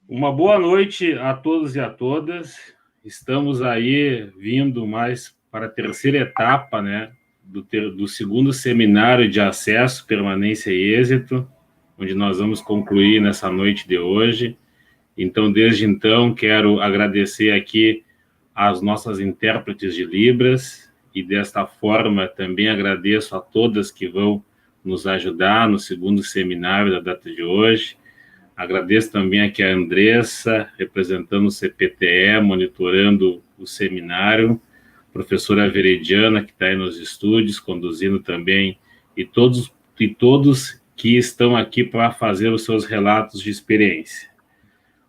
Uma boa noite a todos e a todas. Estamos aí vindo mais para a terceira etapa, né, do segundo seminário de acesso, permanência e êxito, onde nós vamos concluir nessa noite de hoje. Então, desde então, quero agradecer aqui às nossas intérpretes de Libras e, desta forma, também agradeço a todas que vão nos ajudar no segundo seminário da data de hoje. Agradeço também aqui a Andressa, representando o CPTE, monitorando o seminário, professora Veridiana, que está aí nos estúdios, conduzindo também, e todos que estão aqui para fazer os seus relatos de experiência.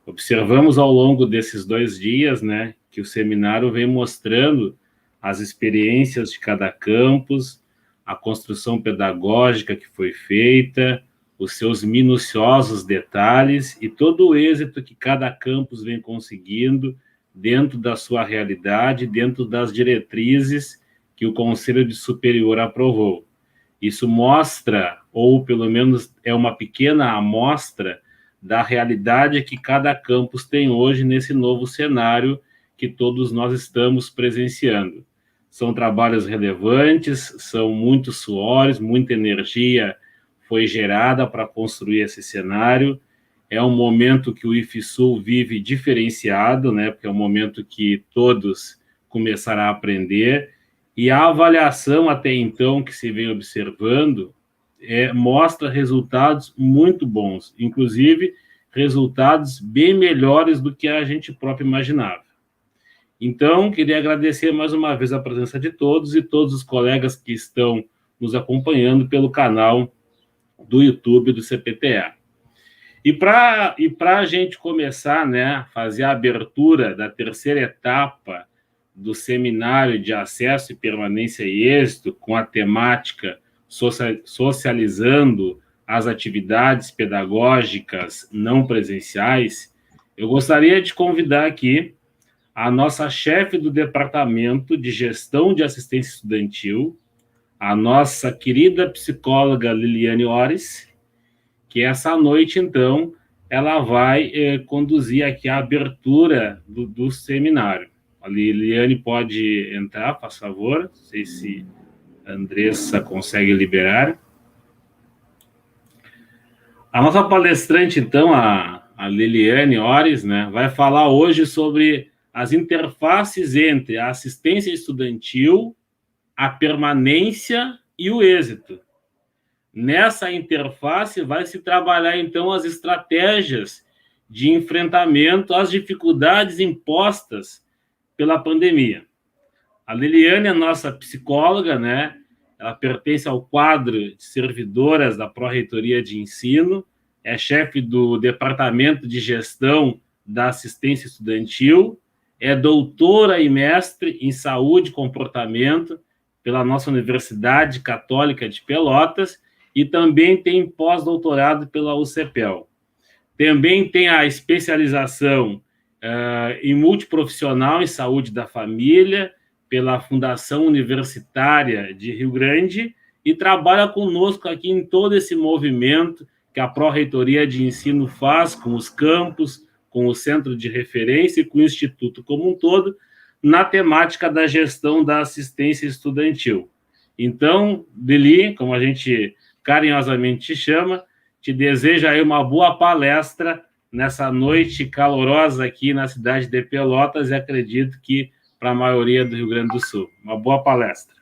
Observamos ao longo desses 2 dias, né, que o seminário vem mostrando as experiências de cada campus, a construção pedagógica que foi feita, os seus minuciosos detalhes e todo o êxito que cada campus vem conseguindo dentro da sua realidade, dentro das diretrizes que o Conselho de Superior aprovou. Isso mostra, ou pelo menos é uma pequena amostra, da realidade que cada campus tem hoje nesse novo cenário que todos nós estamos presenciando. São trabalhos relevantes, são muitos suores, muita energia foi gerada para construir esse cenário. É um momento que o IFSUL vive diferenciado, né, porque é um momento que todos começaram a aprender, e a avaliação até então que se vem observando mostra resultados muito bons, inclusive resultados bem melhores do que a gente próprio imaginava. Então, queria agradecer mais uma vez a presença de todos e todos os colegas que estão nos acompanhando pelo canal do YouTube do CPTE. E para a gente começar, né, fazer a abertura da terceira etapa do seminário de acesso e permanência e êxito, com a temática socializando as atividades pedagógicas não presenciais, eu gostaria de convidar aqui a nossa chefe do Departamento de Gestão de Assistência Estudantil, a nossa querida psicóloga Liliane Ores, que essa noite, então, ela vai conduzir aqui a abertura do seminário. A Liliane pode entrar, por favor. Não sei se a Andressa consegue liberar. A nossa palestrante, então, a Liliane Ores, né, vai falar hoje sobre as interfaces entre a assistência estudantil, a permanência e o êxito. Nessa interface vai se trabalhar, então, as estratégias de enfrentamento às dificuldades impostas pela pandemia. A Liliane é nossa psicóloga, né? Ela pertence ao quadro de servidoras da Pró-Reitoria de Ensino, é chefe do Departamento de Gestão da Assistência Estudantil, é doutora e mestre em Saúde e Comportamento pela nossa Universidade Católica de Pelotas e também tem pós-doutorado pela UCPEL. Também tem a especialização em multiprofissional em saúde da família pela Fundação Universitária de Rio Grande e trabalha conosco aqui em todo esse movimento que a Pró-Reitoria de Ensino faz com os campos, com o Centro de Referência e com o Instituto como um todo, na temática da gestão da assistência estudantil. Então, Lili, como a gente carinhosamente te chama, te desejo aí uma boa palestra nessa noite calorosa aqui na cidade de Pelotas e acredito que para a maioria do Rio Grande do Sul. Uma boa palestra.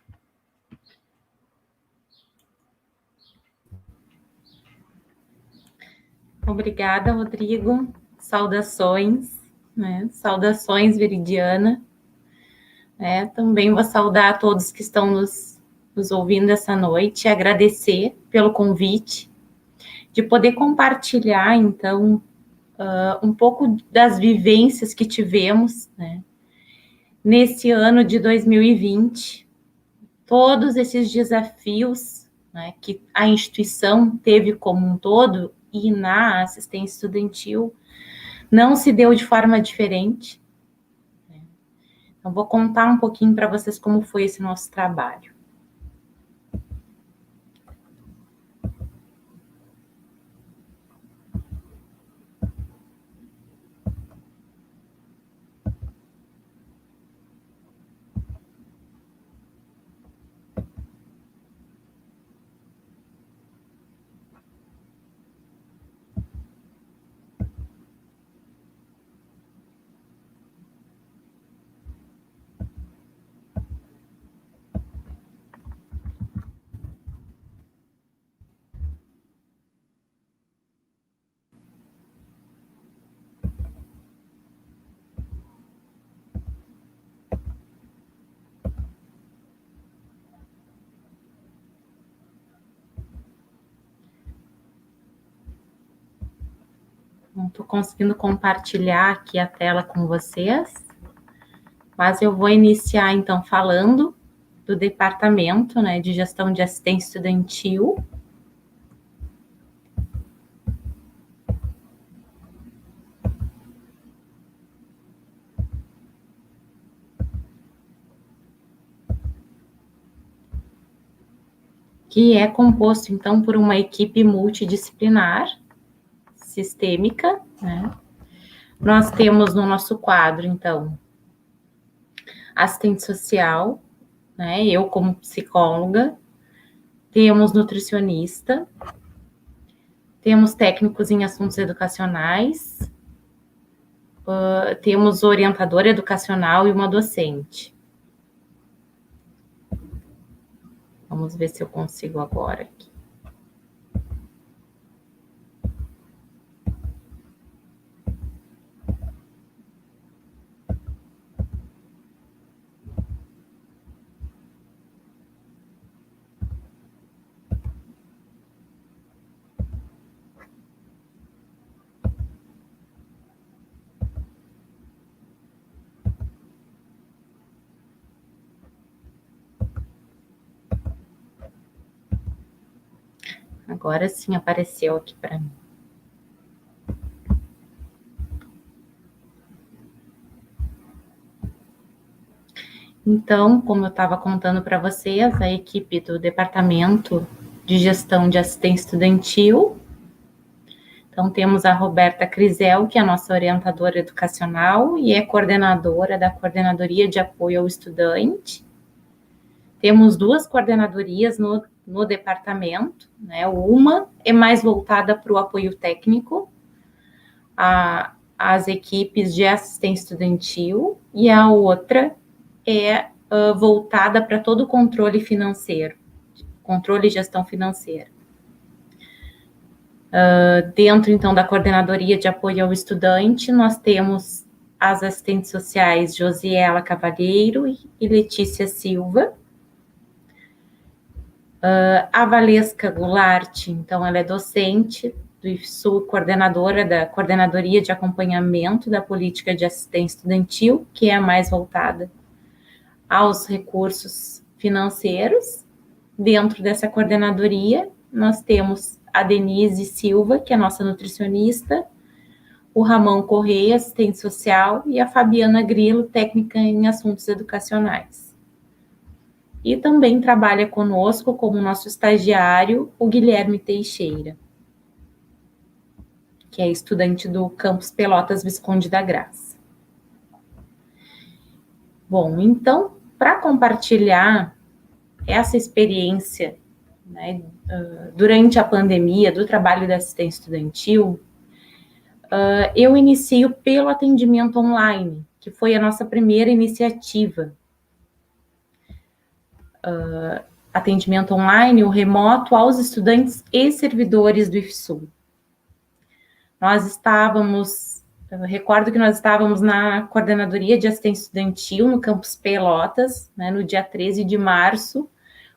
Obrigada, Rodrigo. Saudações, né? Saudações, Veridiana. Também vou saudar a todos que estão nos ouvindo essa noite, agradecer pelo convite, de poder compartilhar, então, um pouco das vivências que tivemos, né, nesse ano de 2020, todos esses desafios, né, que a instituição teve como um todo, e na assistência estudantil não se deu de forma diferente. Então, vou contar um pouquinho para vocês como foi esse nosso trabalho. Não estou conseguindo compartilhar aqui a tela com vocês, mas eu vou iniciar, então, falando do Departamento, né, de Gestão de Assistência Estudantil. Que é composto, então, por uma equipe multidisciplinar, sistêmica, né? Nós temos no nosso quadro, então, assistente social, né? Eu como psicóloga, temos nutricionista, temos técnicos em assuntos educacionais, temos orientador educacional e uma docente. Vamos ver se eu consigo agora aqui. Agora sim apareceu aqui para mim. Então, como eu estava contando para vocês, a equipe do Departamento de Gestão de Assistência Estudantil. Então, temos a Roberta Crisel, que é a nossa orientadora educacional e é coordenadora da Coordenadoria de Apoio ao Estudante. Temos 2 coordenadorias no departamento, né? Uma é mais voltada para o apoio técnico, às equipes de assistência estudantil, e a outra é voltada para todo o controle financeiro, controle e gestão financeira. Dentro, então, da Coordenadoria de Apoio ao Estudante, nós temos as assistentes sociais Josiela Cavalheiro e Letícia Silva. A Valesca Goulart, então, ela é docente do IFSU, coordenadora da Coordenadoria de Acompanhamento da Política de Assistência Estudantil, que é a mais voltada aos recursos financeiros. Dentro dessa coordenadoria, nós temos a Denise Silva, que é nossa nutricionista, o Ramon Correia, assistente social, e a Fabiana Grilo, técnica em assuntos educacionais. E também trabalha conosco como nosso estagiário, o Guilherme Teixeira, que é estudante do campus Pelotas Visconde da Graça. Bom, então, para compartilhar essa experiência, né, durante a pandemia do trabalho da assistência estudantil, eu inicio pelo atendimento online, que foi a nossa primeira iniciativa. Atendimento online, o remoto, aos estudantes e servidores do IFSU. Eu recordo que nós estávamos na Coordenadoria de Assistência Estudantil, no campus Pelotas, né, no dia 13 de março,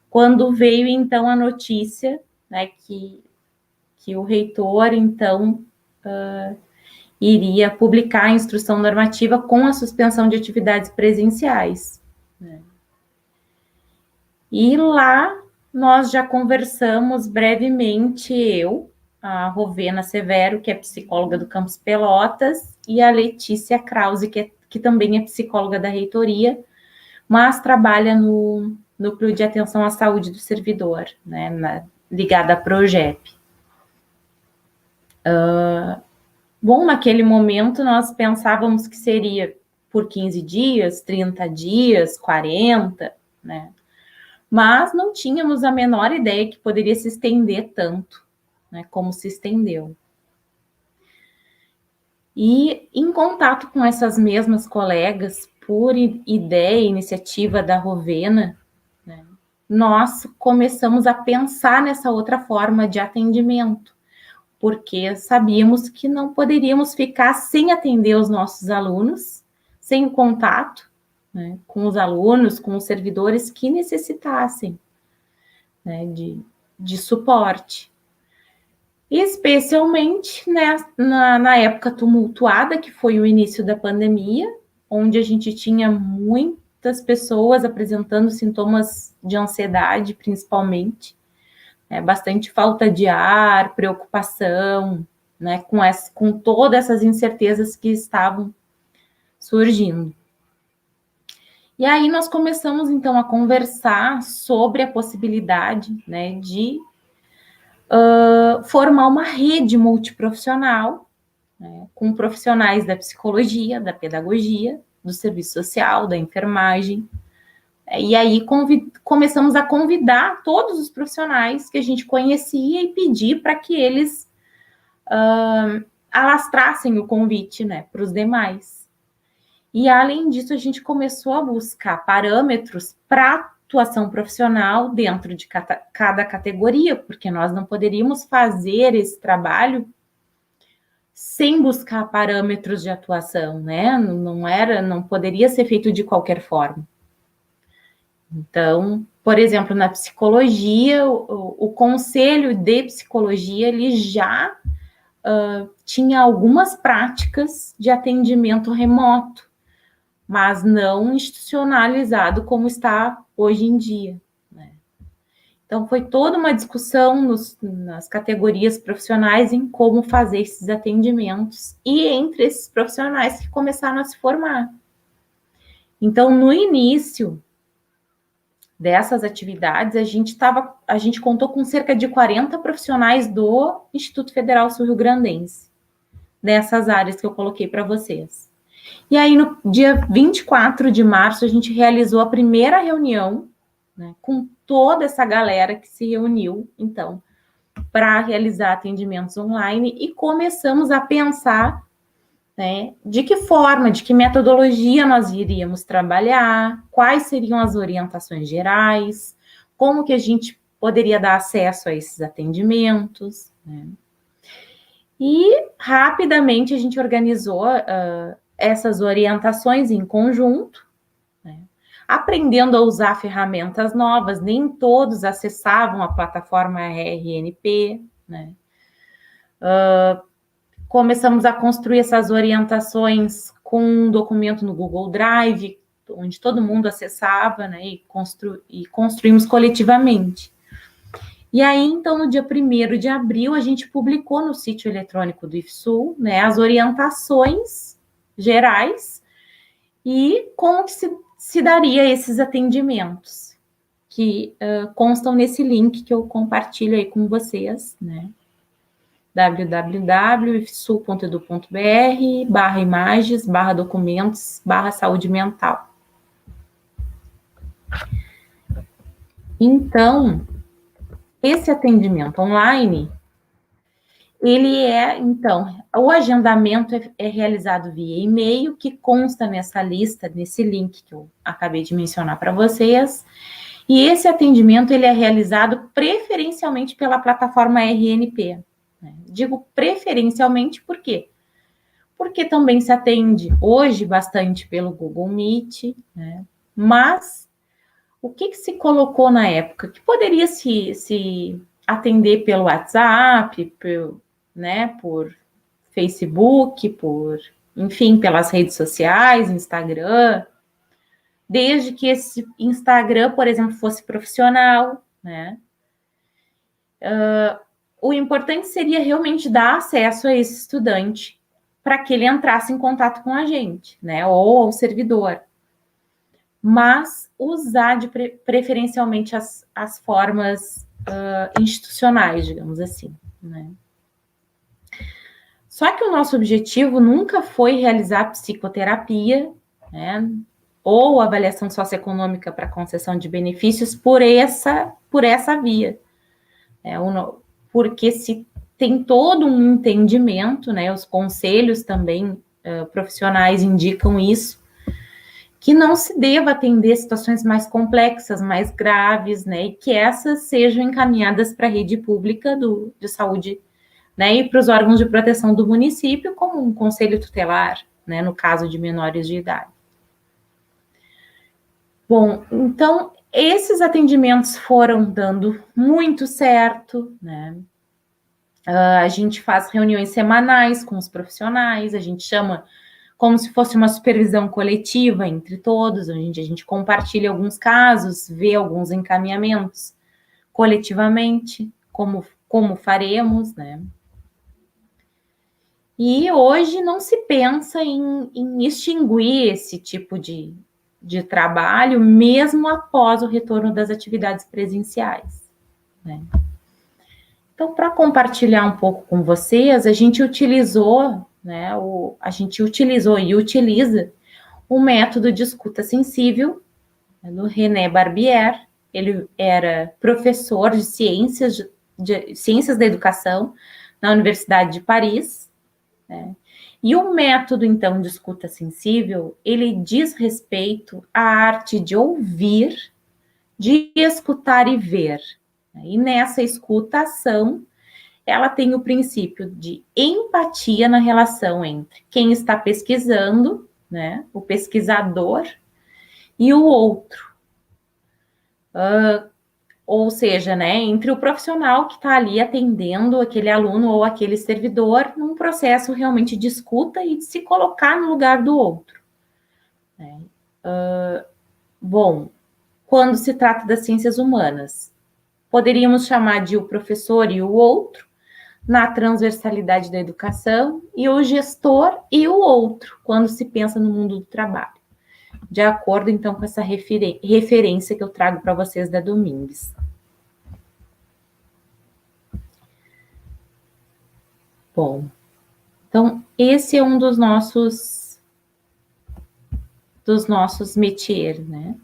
quando veio, então, a notícia, né, que o reitor, então, iria publicar a instrução normativa com a suspensão de atividades presenciais, né. E lá nós já conversamos brevemente, a Rovena Severo, que é psicóloga do campus Pelotas, e a Letícia Krause, que também é psicóloga da reitoria, mas trabalha no Núcleo de Atenção à Saúde do Servidor, né, ligada à Progep. Bom, naquele momento nós pensávamos que seria por 15 dias, 30 dias, 40, né? Mas não tínhamos a menor ideia que poderia se estender tanto, né, como se estendeu. E em contato com essas mesmas colegas, por ideia e iniciativa da Rovena, né, nós começamos a pensar nessa outra forma de atendimento, porque sabíamos que não poderíamos ficar sem atender os nossos alunos, sem o contato, né, com os alunos, com os servidores que necessitassem, né, de suporte. especialmente, né, na época tumultuada, que foi o início da pandemia, onde a gente tinha muitas pessoas apresentando sintomas de ansiedade, principalmente, né, bastante falta de ar, preocupação, né, com todas essas incertezas que estavam surgindo. E aí nós começamos, então, a conversar sobre a possibilidade, né, de formar uma rede multiprofissional, né, com profissionais da psicologia, da pedagogia, do serviço social, da enfermagem. E aí começamos a convidar todos os profissionais que a gente conhecia e pedir para que eles alastrassem o convite, né, para os demais. E, além disso, a gente começou a buscar parâmetros para atuação profissional dentro de cada categoria, porque nós não poderíamos fazer esse trabalho sem buscar parâmetros de atuação, né? Não poderia ser feito de qualquer forma. Então, por exemplo, na psicologia, o Conselho de Psicologia, ele já tinha algumas práticas de atendimento remoto, mas não institucionalizado como está hoje em dia, né? Então, foi toda uma discussão nas categorias profissionais em como fazer esses atendimentos e entre esses profissionais que começaram a se formar. Então, no início dessas atividades, a gente contou com cerca de 40 profissionais do Instituto Federal Sul-Rio-Grandense, nessas áreas que eu coloquei para vocês. E aí, no dia 24 de março, a gente realizou a primeira reunião, né, com toda essa galera que se reuniu, então, para realizar atendimentos online, e começamos a pensar, né, de que forma, de que metodologia nós iríamos trabalhar, quais seriam as orientações gerais, como que a gente poderia dar acesso a esses atendimentos, né? E rapidamente a gente organizou essas orientações em conjunto, né? Aprendendo a usar ferramentas novas, nem todos acessavam a plataforma RNP, né? Começamos a construir essas orientações com um documento no Google Drive, onde todo mundo acessava, né? E construímos coletivamente. E aí, então, no dia 1º de abril, a gente publicou no sítio eletrônico do IFSUL, né, as orientações gerais e como que se daria esses atendimentos, que constam nesse link que eu compartilho aí com vocês, né, www.ifsul.edu.br/imagens/documentos/saúde mental. Então, esse atendimento online, ele então, o agendamento é realizado via e-mail, que consta nessa lista, nesse link que eu acabei de mencionar para vocês, e esse atendimento, ele é realizado preferencialmente pela plataforma RNP, né? Digo preferencialmente por quê? Porque também se atende hoje bastante pelo Google Meet, né? Mas o que se colocou na época? Que poderia se atender pelo WhatsApp, por Facebook, enfim, pelas redes sociais, Instagram, desde que esse Instagram, por exemplo, fosse profissional, né? O importante seria realmente dar acesso a esse estudante para que ele entrasse em contato com a gente, né? Ou ao servidor. Mas usar preferencialmente as formas institucionais, digamos assim, né? Só que o nosso objetivo nunca foi realizar psicoterapia, né, ou avaliação socioeconômica para concessão de benefícios por essa via, porque se tem todo um entendimento, né, os conselhos também profissionais indicam isso, que não se deva atender situações mais complexas, mais graves, né, e que essas sejam encaminhadas para a rede pública de saúde, né, e para os órgãos de proteção do município, como um conselho tutelar, né, no caso de menores de idade. Bom, então, esses atendimentos foram dando muito certo, né, A gente faz reuniões semanais com os profissionais, a gente chama como se fosse uma supervisão coletiva entre todos, onde a gente compartilha alguns casos, vê alguns encaminhamentos coletivamente, como faremos, né? E hoje não se pensa em extinguir esse tipo de trabalho, mesmo após o retorno das atividades presenciais, né? Então, para compartilhar um pouco com vocês, a gente utilizou, né, a gente utilizou e utiliza o método de escuta sensível, né, do René Barbier. Ele era professor de ciências da educação na Universidade de Paris, né? E o método, então, de escuta sensível, ele diz respeito à arte de ouvir, de escutar e ver. E nessa escutação, ela tem o princípio de empatia na relação entre quem está pesquisando, né, o pesquisador, e o outro. Ou seja, né, entre o profissional que está ali atendendo aquele aluno ou aquele servidor num processo realmente de escuta e de se colocar no lugar do outro, né? Bom, quando se trata das ciências humanas, poderíamos chamar de o professor e o outro, na transversalidade da educação, e o gestor e o outro, quando se pensa no mundo do trabalho. De acordo, então, com essa referência que eu trago para vocês da Domingues. Bom, então, esse é um dos nossos métiers, né?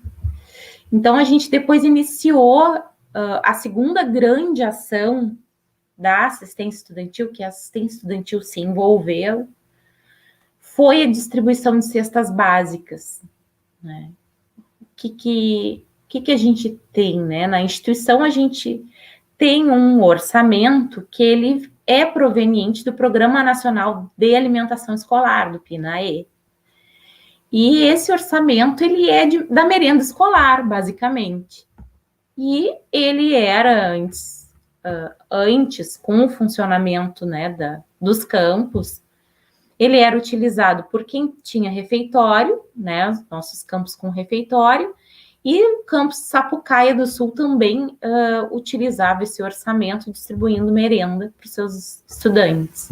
Então, a gente depois iniciou a segunda grande ação da assistência estudantil, que a assistência estudantil se envolveu, foi a distribuição de cestas básicas, né? O que a gente tem, né? Na instituição, a gente tem um orçamento que ele é proveniente do Programa Nacional de Alimentação Escolar, do PNAE. E esse orçamento, ele é da merenda escolar, basicamente. E ele era, antes com o funcionamento, né, dos campos, ele era utilizado por quem tinha refeitório, né, os nossos campos com refeitório, e o campus Sapucaia do Sul também utilizava esse orçamento distribuindo merenda para os seus estudantes.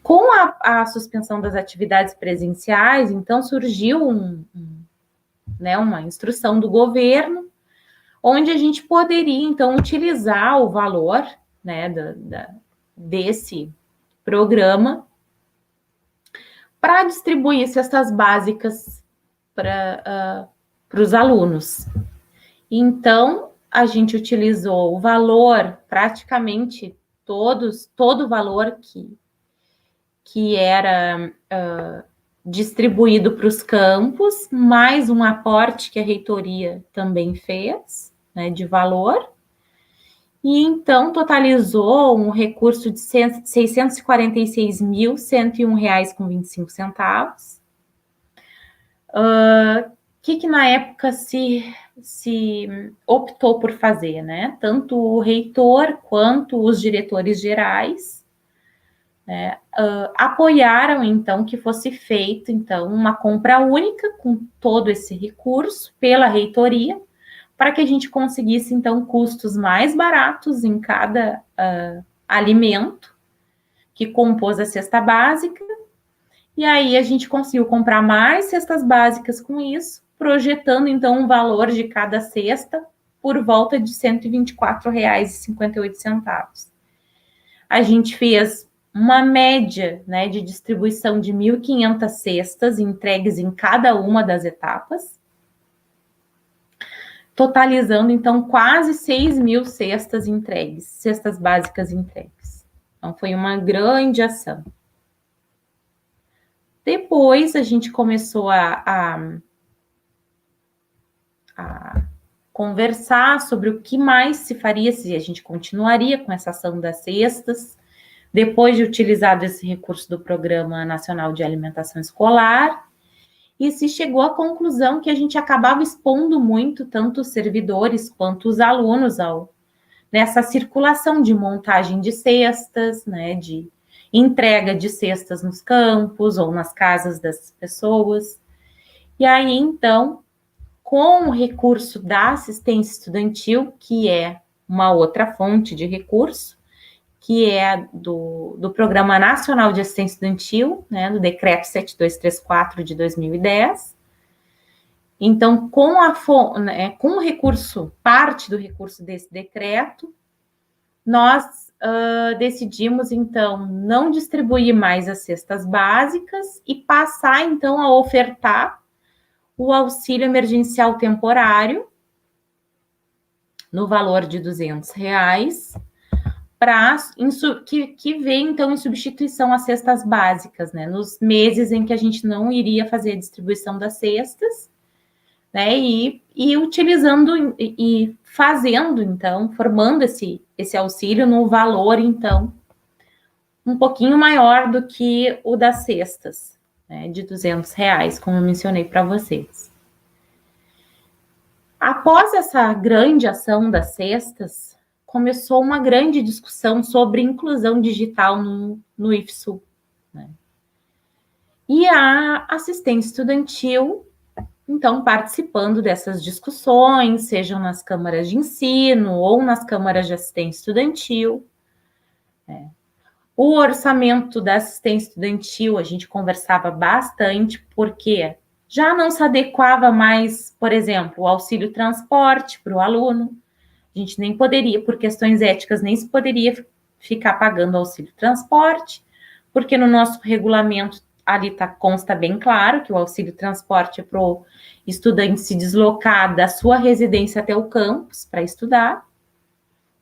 Com a suspensão das atividades presenciais, então surgiu uma instrução do governo, onde a gente poderia, então, utilizar o valor, né, desse programa para distribuir cestas básicas para os alunos. Então, a gente utilizou o valor, praticamente todo o valor que era distribuído para os campos, mais um aporte que a reitoria também fez, né, de valor, e então totalizou um recurso de R$ 646.101,25. Que na época se optou por fazer, né? Tanto o reitor quanto os diretores gerais, né, apoiaram, então, que fosse feita, então, uma compra única com todo esse recurso pela reitoria, para que a gente conseguisse, então, custos mais baratos em cada alimento que compôs a cesta básica, e aí a gente conseguiu comprar mais cestas básicas com isso, projetando, então, um valor de cada cesta por volta de R$ 124,58. A gente fez uma média, né, de distribuição de 1.500 cestas entregues em cada uma das etapas, totalizando, então, quase 6.000 cestas entregues, cestas básicas entregues. Então, foi uma grande ação. Depois, a gente começou a conversar sobre o que mais se faria, se a gente continuaria com essa ação das cestas, depois de utilizado esse recurso do Programa Nacional de Alimentação Escolar, e se chegou à conclusão que a gente acabava expondo muito tanto os servidores quanto os alunos nessa circulação de montagem de cestas, né, de entrega de cestas nos campos ou nas casas das pessoas. E aí, então, com o recurso da assistência estudantil, que é uma outra fonte de recurso, que é do Programa Nacional de Assistência Estudantil, né, do Decreto 7234 de 2010. Então, com o recurso, parte do recurso desse decreto, nós decidimos, então, não distribuir mais as cestas básicas e passar, então, a ofertar o auxílio emergencial temporário, no valor de R$200, que vem, então, em substituição às cestas básicas, né? Nos meses em que a gente não iria fazer a distribuição das cestas, né? E utilizando e fazendo, então, formando esse auxílio no valor, então, um pouquinho maior do que o das cestas, né? De R$200, como eu mencionei para vocês. Após essa grande ação das cestas, começou uma grande discussão sobre inclusão digital no IFSU, né? E a assistência estudantil, então, participando dessas discussões, sejam nas câmaras de ensino ou nas câmaras de assistência estudantil, né? O orçamento da assistência estudantil, a gente conversava bastante, porque já não se adequava mais, por exemplo, o auxílio transporte para o aluno. A gente nem poderia, por questões éticas, nem se poderia ficar pagando auxílio transporte, porque no nosso regulamento ali consta bem claro que o auxílio transporte é para o estudante se deslocar da sua residência até o campus para estudar,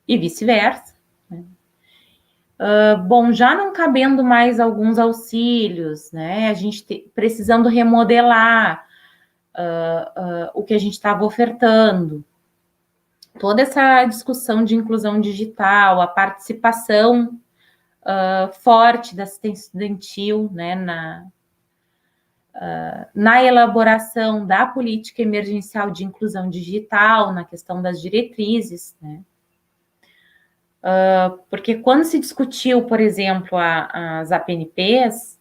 e vice-versa, né? Bom, já não cabendo mais alguns auxílios, né? A gente precisando remodelar o que a gente estava ofertando. Toda essa discussão de inclusão digital, a participação forte da assistência estudantil, né, na elaboração da política emergencial de inclusão digital, na questão das diretrizes, né? Porque quando se discutiu, por exemplo, as APNPs,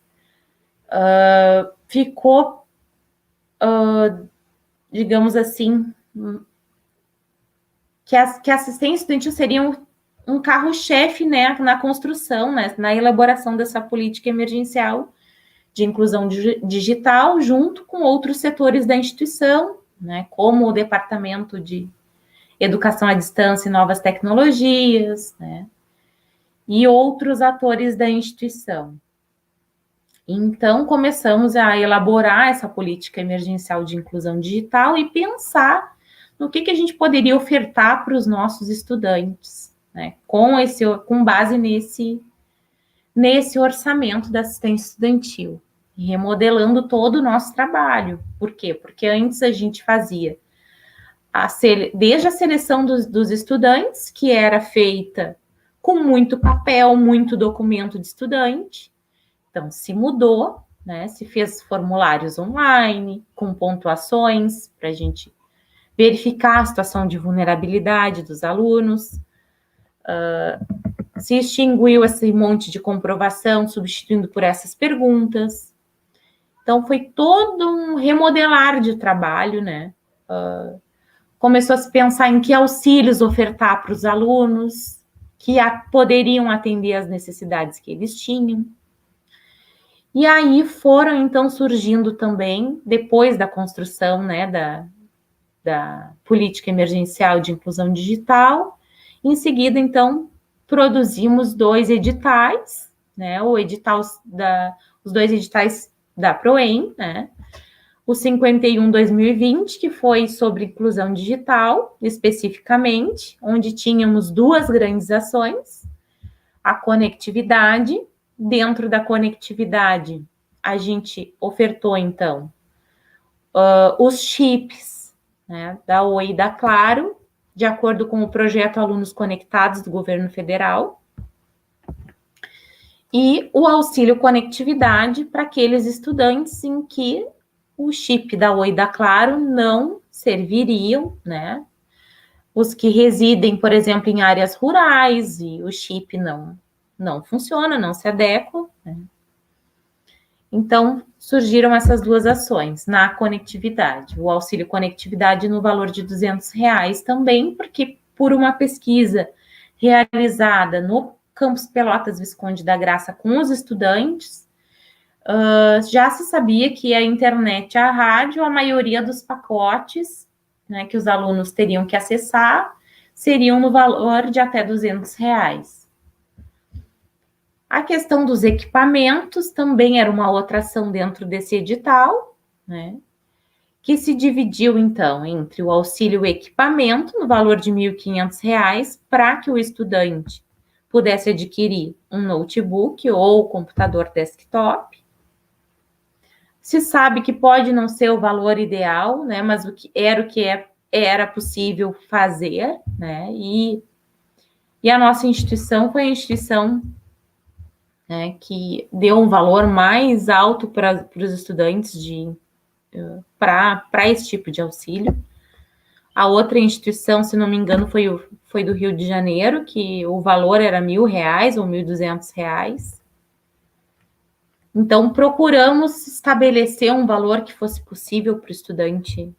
ficou, digamos assim, que a assistência estudantil seria um carro-chefe, né, na construção, né, na elaboração dessa política emergencial de inclusão digital, junto com outros setores da instituição, né, como o Departamento de Educação à Distância e Novas Tecnologias, né, e outros atores da instituição. Então, começamos a elaborar essa política emergencial de inclusão digital e pensar no que a gente poderia ofertar para os nossos estudantes, né, com base nesse orçamento da assistência estudantil, e remodelando todo o nosso trabalho. Por quê? Porque antes a gente fazia desde a seleção dos estudantes, que era feita com muito papel, muito documento de estudante. Então, se mudou, né? Se fez formulários online, com pontuações, para a gente verificar a situação de vulnerabilidade dos alunos. Se extinguiu esse monte de comprovação, substituindo por essas perguntas. Então, foi todo um remodelar de trabalho, né? Começou a se pensar em que auxílios ofertar para os alunos, que poderiam atender às necessidades que eles tinham. E aí foram, então, surgindo também, depois da construção, né, da política emergencial de inclusão digital, em seguida, então, produzimos 2 editais, né, os 2 editais da PROEM, né, o 51/2020, que foi sobre inclusão digital, especificamente, onde tínhamos 2 grandes ações, a conectividade. Dentro da conectividade, a gente ofertou, então, os chips, né, da Oi e da Claro, de acordo com o projeto Alunos Conectados do governo federal, e o auxílio conectividade para aqueles estudantes em que o chip da Oi e da Claro não serviriam, né, os que residem, por exemplo, em áreas rurais e o chip não funciona, não se adequa, né? Então, surgiram essas duas ações na conectividade. O auxílio conectividade no valor de R$ 200 também, porque por uma pesquisa realizada no Campus Pelotas Visconde da Graça com os estudantes, já se sabia que a internet e a rádio, a maioria dos pacotes, né, que os alunos teriam que acessar, seriam no valor de até R$ 200. A questão dos equipamentos também era uma outra ação dentro desse edital, né, que se dividiu, então, entre o auxílio equipamento, no valor de R$ 1.500, para que o estudante pudesse adquirir um notebook ou computador desktop. Se sabe que pode não ser o valor ideal, né, mas o que era possível fazer, né, e a nossa instituição foi a instituição, né, que deu um valor mais alto para os estudantes para esse tipo de auxílio. A outra instituição, se não me engano, foi do Rio de Janeiro, que o valor era R$ 1.000 ou R$ 1.200. Então, procuramos estabelecer um valor que fosse possível para o estudante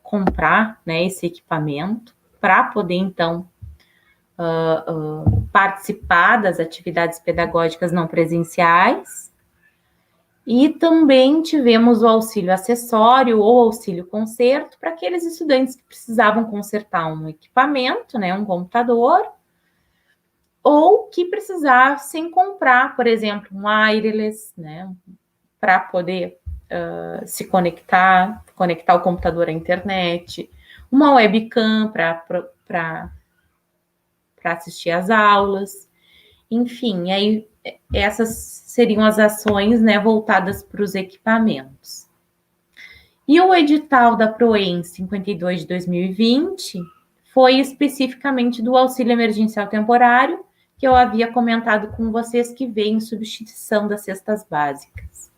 comprar, né, esse equipamento, para poder, então, participar das atividades pedagógicas não presenciais. E também tivemos o auxílio acessório ou auxílio conserto para aqueles estudantes que precisavam consertar um equipamento, né, um computador, ou que precisassem comprar, por exemplo, um wireless, né, para poder se conectar o computador à internet, uma webcam para assistir às aulas, enfim, aí essas seriam as ações, né, voltadas para os equipamentos. E o edital da PROEM 52 de 2020 foi especificamente do auxílio emergencial temporário, que eu havia comentado com vocês, que veio em substituição das cestas básicas.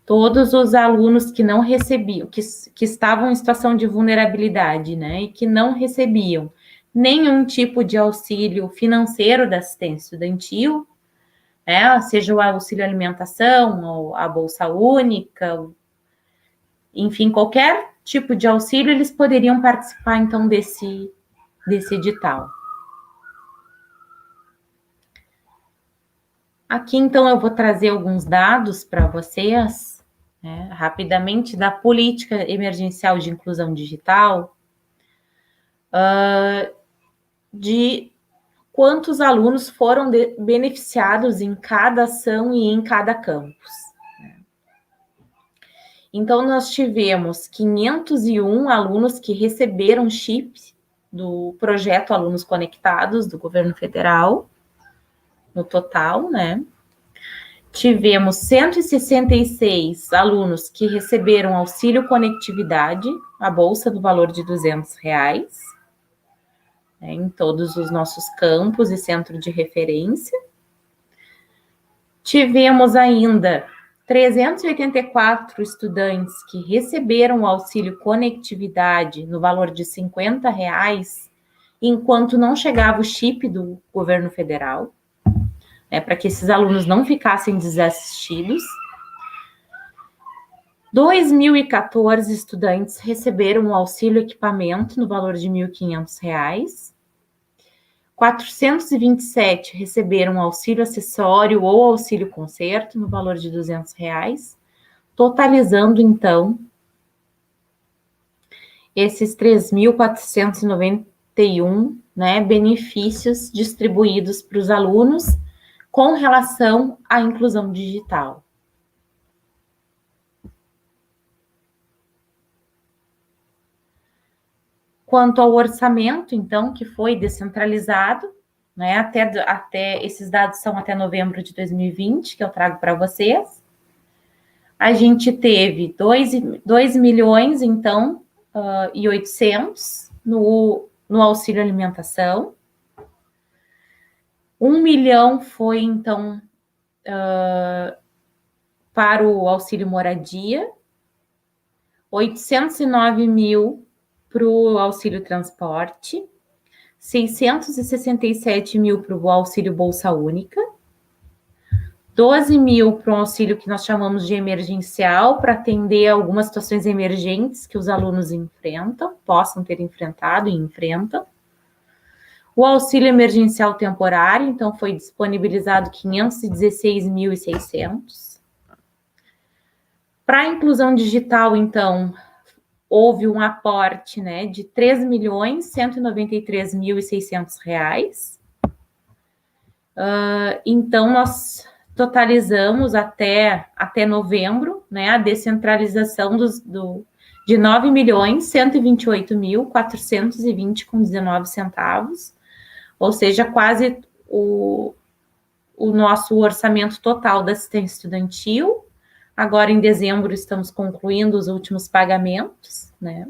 Todos os alunos que não recebiam, que estavam em situação de vulnerabilidade, né, e que não recebiam nenhum tipo de auxílio financeiro da assistência estudantil, né, seja o auxílio alimentação, ou a bolsa única, enfim, qualquer tipo de auxílio, eles poderiam participar, então, desse edital. Aqui, então, eu vou trazer alguns dados para vocês, né, rapidamente, da política emergencial de inclusão digital, de quantos alunos foram beneficiados em cada ação e em cada campus. Então, nós tivemos 501 alunos que receberam chip do projeto Alunos Conectados do governo federal, no total, né? Tivemos 166 alunos que receberam auxílio conectividade, a bolsa do valor de R$ 200, né, em todos os nossos campos e centro de referência. Tivemos ainda 384 estudantes que receberam o auxílio conectividade no valor de R$ 50, enquanto não chegava o chip do governo federal, para que esses alunos não ficassem desassistidos. 2.014 estudantes receberam o auxílio equipamento no valor de R$ 1.500. 427 receberam auxílio acessório ou auxílio conserto no valor de R$ 200, totalizando, então, esses 3.491, né, benefícios distribuídos para os alunos com relação à inclusão digital. Quanto ao orçamento, então, que foi descentralizado, né, até esses dados são até novembro de 2020, que eu trago para vocês. A gente teve 2 milhões, então, e 800 no auxílio alimentação. 1 milhão foi, então, para o auxílio moradia. 809 mil para o auxílio transporte, 667 mil para o auxílio Bolsa Única, 12 mil para um auxílio que nós chamamos de emergencial, para atender algumas situações emergentes que os alunos enfrentam, possam ter enfrentado e enfrentam. O auxílio emergencial temporário, então, foi disponibilizado 516.600. Para a inclusão digital, então, houve um aporte, né, de R$ 3.193.600. Então, nós totalizamos até novembro, né, a descentralização de 9.128.420,19 centavos, ou seja, quase o nosso orçamento total da assistência estudantil. Agora, em dezembro, estamos concluindo os últimos pagamentos, né?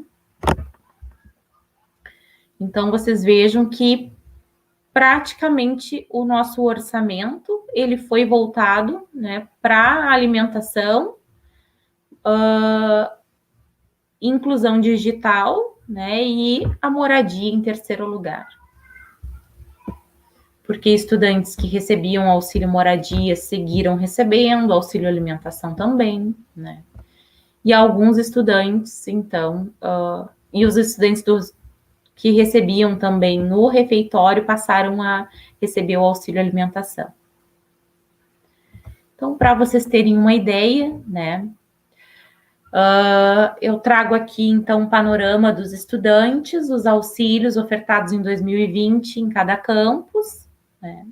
Então, vocês vejam que praticamente o nosso orçamento, ele foi voltado, né, para a alimentação, inclusão digital, né, e a moradia em terceiro lugar. Porque estudantes que recebiam auxílio moradia seguiram recebendo, auxílio alimentação também, né? E alguns estudantes, então, e os estudantes que recebiam também no refeitório passaram a receber o auxílio alimentação. Então, para vocês terem uma ideia, né? Eu trago aqui, então, um panorama dos estudantes, os auxílios ofertados em 2020 em cada campus, né?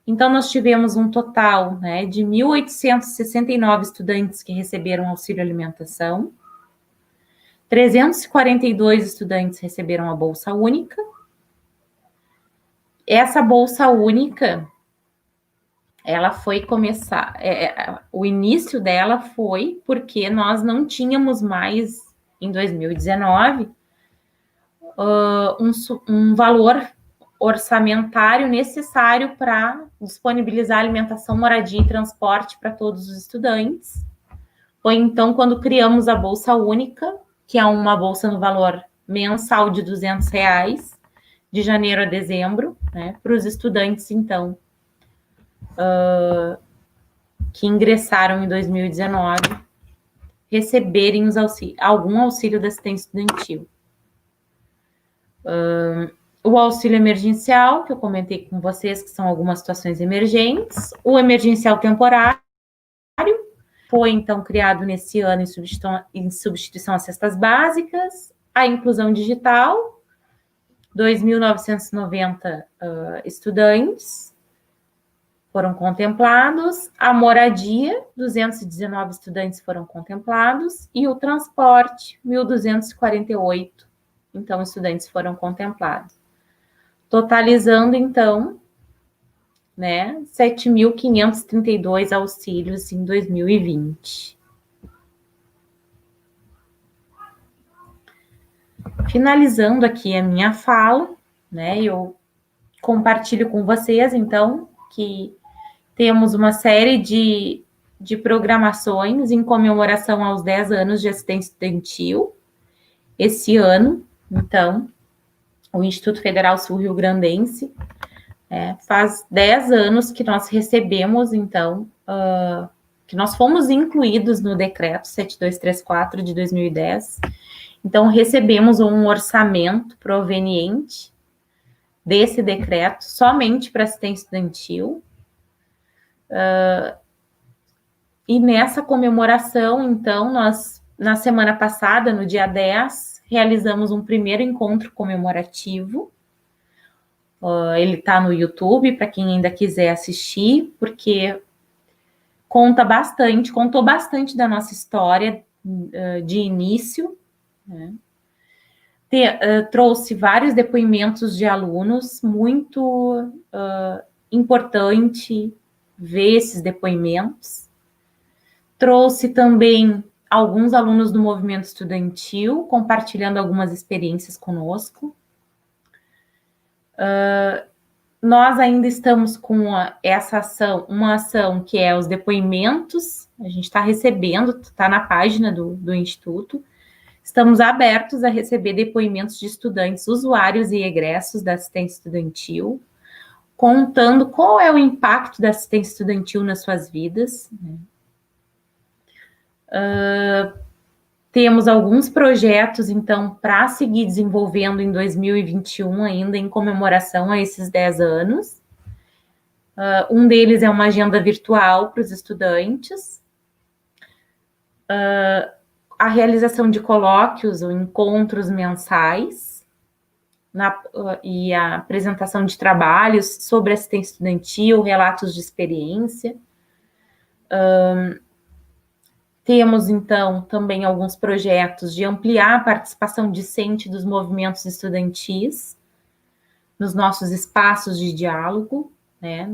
Então, nós tivemos um total, né, de 1.869 estudantes que receberam auxílio alimentação, 342 estudantes receberam a Bolsa Única. Essa Bolsa Única, ela foi começar, o início dela foi porque nós não tínhamos mais, em 2019, um valor orçamentário necessário para disponibilizar alimentação, moradia e transporte para todos os estudantes. Foi então quando criamos a Bolsa Única, que é uma bolsa no valor mensal de R$200, de janeiro a dezembro, né, para os estudantes, então, que ingressaram em 2019, receberem algum auxílio da assistência estudantil. O auxílio emergencial, que eu comentei com vocês, que são algumas situações emergentes. O emergencial temporário foi, então, criado nesse ano em substituição às cestas básicas. A inclusão digital, 2.990 estudantes foram contemplados. A moradia, 219 estudantes foram contemplados. E o transporte, 1.248, então, estudantes foram contemplados. Totalizando, então, né, 7.532 auxílios em 2020. Finalizando aqui a minha fala, né, eu compartilho com vocês, então, que temos uma série de programações em comemoração aos 10 anos de assistência estudantil. Esse ano, então, o Instituto Federal Sul-Rio Grandense, faz 10 anos que nós recebemos, então, que nós fomos incluídos no decreto 7234 de 2010. Então, recebemos um orçamento proveniente desse decreto somente para assistência estudantil. E nessa comemoração, então, nós, na semana passada, no dia 10, realizamos um primeiro encontro comemorativo. Ele está no YouTube, para quem ainda quiser assistir, porque contou bastante da nossa história de início, né? Trouxe vários depoimentos de alunos, muito importante ver esses depoimentos. Trouxe também alguns alunos do movimento estudantil, compartilhando algumas experiências conosco. Nós ainda estamos com essa ação, uma ação que é os depoimentos, a gente está recebendo, está na página do Instituto, Estamos abertos a receber depoimentos de estudantes, usuários e egressos da assistência estudantil, contando qual é o impacto da assistência estudantil nas suas vidas. Temos alguns projetos, então, para seguir desenvolvendo em 2021, ainda em comemoração a esses 10 anos. Um deles é uma agenda virtual para os estudantes. A realização de colóquios ou encontros mensais e a apresentação de trabalhos sobre assistência estudantil, relatos de experiência. Temos, então, também alguns projetos de ampliar a participação discente dos movimentos estudantis nos nossos espaços de diálogo, né,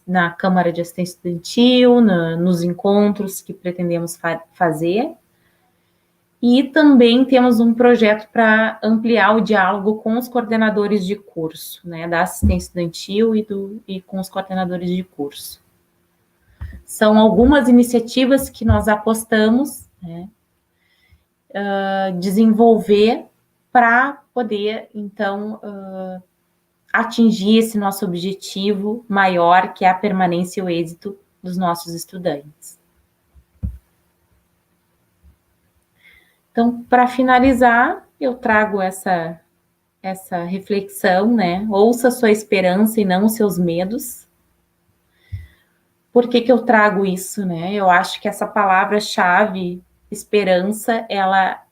na Câmara de Assistência Estudantil, nos encontros que pretendemos fazer. E também temos um projeto para ampliar o diálogo com os coordenadores de curso, né, da assistência estudantil e com os coordenadores de curso. São algumas iniciativas que nós apostamos, né, desenvolver para poder, então, atingir esse nosso objetivo maior, que é a permanência e o êxito dos nossos estudantes. Então, para finalizar, eu trago essa reflexão, né? Ouça sua esperança e não os seus medos. Por que eu trago isso, né? Eu acho que essa palavra-chave, esperança, ela,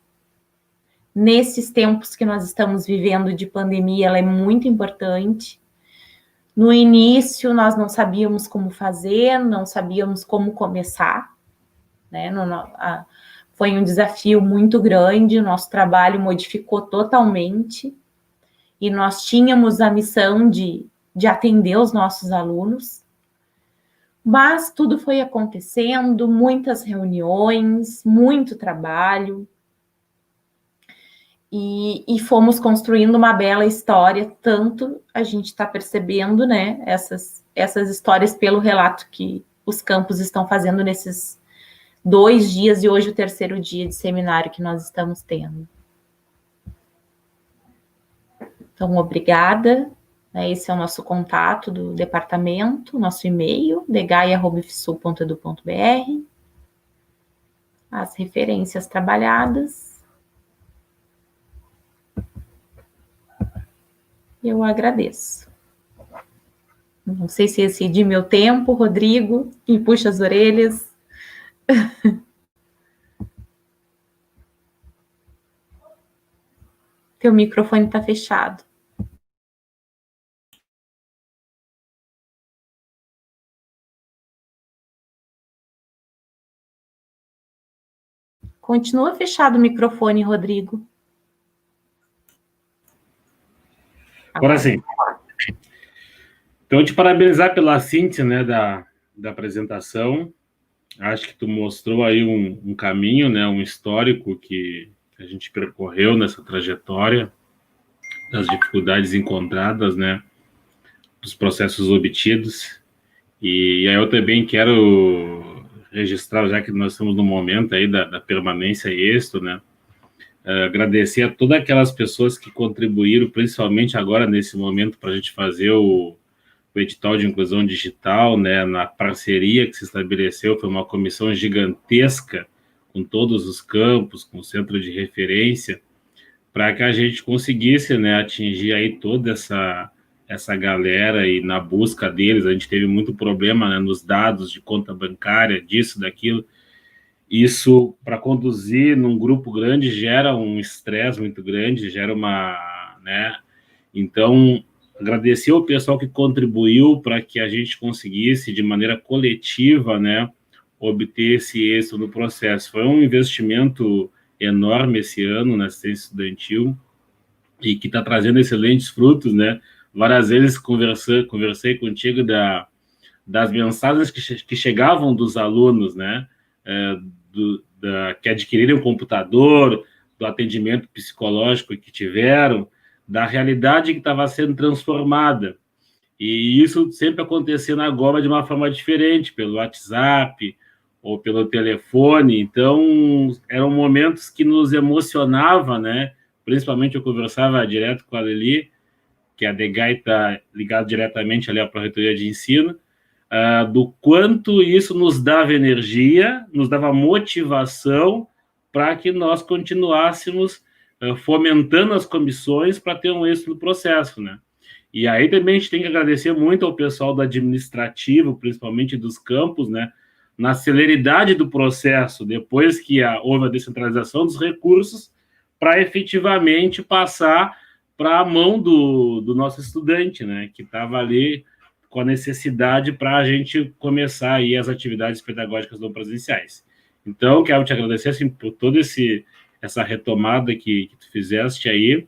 nesses tempos que nós estamos vivendo de pandemia, ela é muito importante. No início, nós não sabíamos como fazer, não sabíamos como começar, né? Foi um desafio muito grande, o nosso trabalho modificou totalmente, e nós tínhamos a missão de atender os nossos alunos. Mas tudo foi acontecendo, muitas reuniões, muito trabalho, e fomos construindo uma bela história, tanto a gente está percebendo, né, essas histórias pelo relato que os campos estão fazendo nesses 2 dias, e hoje o 3º dia de seminário que nós estamos tendo. Então, obrigada. Esse é o nosso contato do departamento, nosso e-mail, degaia@ifsul.edu.br. As referências trabalhadas. Eu agradeço. Não sei se excedi meu tempo, Rodrigo, me puxa as orelhas. Teu microfone está fechado. Continua fechado o microfone, Rodrigo. Agora sim. Então, te parabenizar pela síntese, né, da apresentação. Acho que tu mostrou aí um caminho, né, um histórico que a gente percorreu nessa trajetória, das dificuldades encontradas, né, dos processos obtidos. E aí eu também quero registrar, já que nós estamos no momento aí da permanência e êxito, né, agradecer a todas aquelas pessoas que contribuíram, principalmente agora nesse momento, para a gente fazer o edital de inclusão digital, né, na parceria que se estabeleceu, foi uma comissão gigantesca, com todos os campos, com o centro de referência, para que a gente conseguisse, né, atingir aí toda essa galera, e na busca deles, a gente teve muito problema, né, nos dados de conta bancária, disso, daquilo. Isso, para conduzir num grupo grande, gera um estresse muito grande, gera uma, né, então, agradecer ao pessoal que contribuiu para que a gente conseguisse, de maneira coletiva, né, obter esse êxito no processo. Foi um investimento enorme esse ano na assistência estudantil, e que está trazendo excelentes frutos, né? Várias vezes conversei contigo das mensagens que chegavam dos alunos, né? Que adquiriram um computador, do atendimento psicológico que tiveram, da realidade que estava sendo transformada. E isso sempre acontecia na Goma de uma forma diferente, pelo WhatsApp, ou pelo telefone. Então, eram momentos que nos emocionava, né? Principalmente eu conversava direto com a Lili, que a DEGAI está ligada diretamente ali à Pró-Reitoria de Ensino, do quanto isso nos dava energia, nos dava motivação para que nós continuássemos fomentando as comissões para ter um êxito do processo, né? E aí também a gente tem que agradecer muito ao pessoal do administrativo, principalmente dos campos, né? Na celeridade do processo, depois que houve a descentralização dos recursos, para efetivamente passar para a mão do nosso estudante, né? Que estava ali com a necessidade para a gente começar aí as atividades pedagógicas não presenciais. Então, quero te agradecer assim, por toda essa retomada que tu fizeste aí.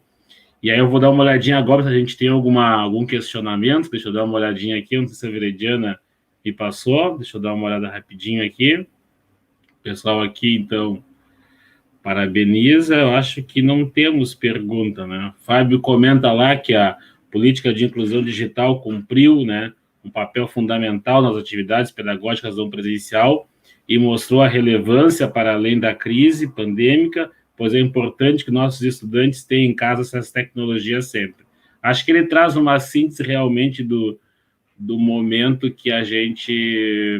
E aí eu vou dar uma olhadinha agora se a gente tem algum questionamento. Deixa eu dar uma olhadinha aqui, não sei se a Veridiana me passou. Deixa eu dar uma olhada rapidinho aqui. O pessoal aqui, então, parabeniza. Eu acho que não temos pergunta, né? Fábio comenta lá que a política de inclusão digital cumpriu, né, um papel fundamental nas atividades pedagógicas não presencial e mostrou a relevância para além da crise pandêmica, pois é importante que nossos estudantes tenham em casa essas tecnologias sempre. Acho que ele traz uma síntese realmente do momento que a gente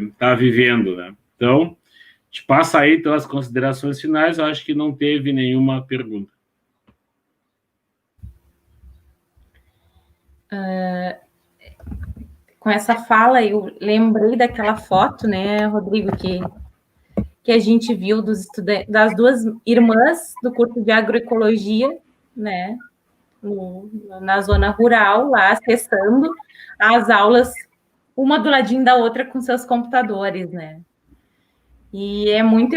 está vivendo, né? Então, te passa aí pelas considerações finais, eu acho que não teve nenhuma pergunta. Com essa fala, eu lembrei daquela foto, né, Rodrigo, que a gente viu das duas irmãs do curso de agroecologia, né, na zona rural, lá acessando as aulas, uma do ladinho da outra com seus computadores, né. E é muito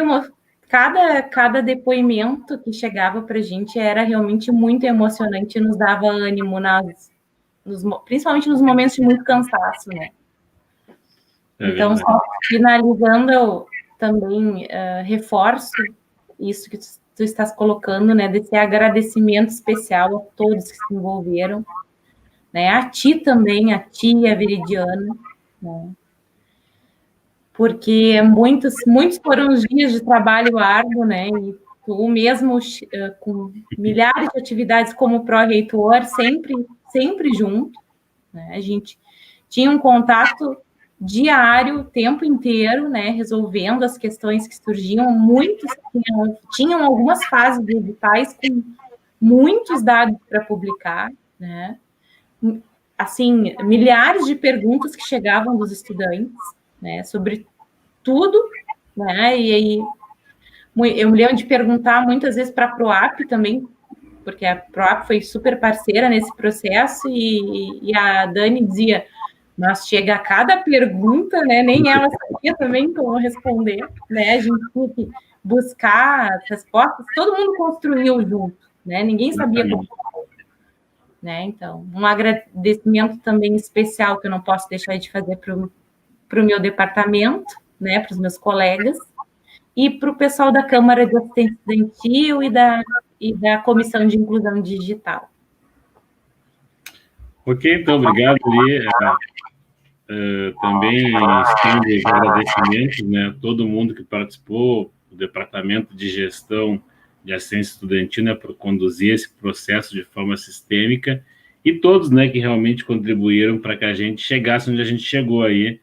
cada depoimento que chegava para a gente era realmente muito emocionante, nos dava ânimo principalmente nos momentos de muito cansaço, né? Então, só finalizando, eu também reforço isso que tu estás colocando, né, desse agradecimento especial a todos que se envolveram, né, a ti também, a Veridiana, né, porque muitos foram os dias de trabalho árduo, né, e tu mesmo com milhares de atividades como pró-reitor, sempre junto, né, a gente tinha um contato diário, o tempo inteiro, né, resolvendo as questões que surgiam. Muitos tinham algumas fases de editais com muitos dados para publicar, né, assim, milhares de perguntas que chegavam dos estudantes, né, sobre tudo, né, e aí eu me lembro de perguntar muitas vezes para a PROAP também, porque a PROAP foi super parceira nesse processo, e a Dani dizia, mas chega a cada pergunta, né, nem ela sabia também como responder, né, a gente tinha que buscar as respostas, todo mundo construiu junto, né, ninguém sabia como, né, então, um agradecimento também especial que eu não posso deixar de fazer para o meu departamento, né, para os meus colegas, e para o pessoal da Câmara de Assistência Estudantil e da Comissão de Inclusão Digital. Ok, então, obrigado, Li. Também estendo agradecimentos, né, a todo mundo que participou, o Departamento de Gestão de Assistência Estudantil, né, por conduzir esse processo de forma sistêmica, e todos, né, que realmente contribuíram para que a gente chegasse onde a gente chegou aí,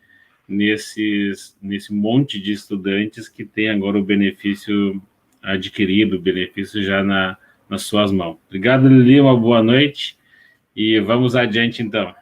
nesse monte de estudantes que tem agora o benefício adquirido, o benefício já nas suas mãos. Obrigado, Lili, uma boa noite, e vamos adiante, então.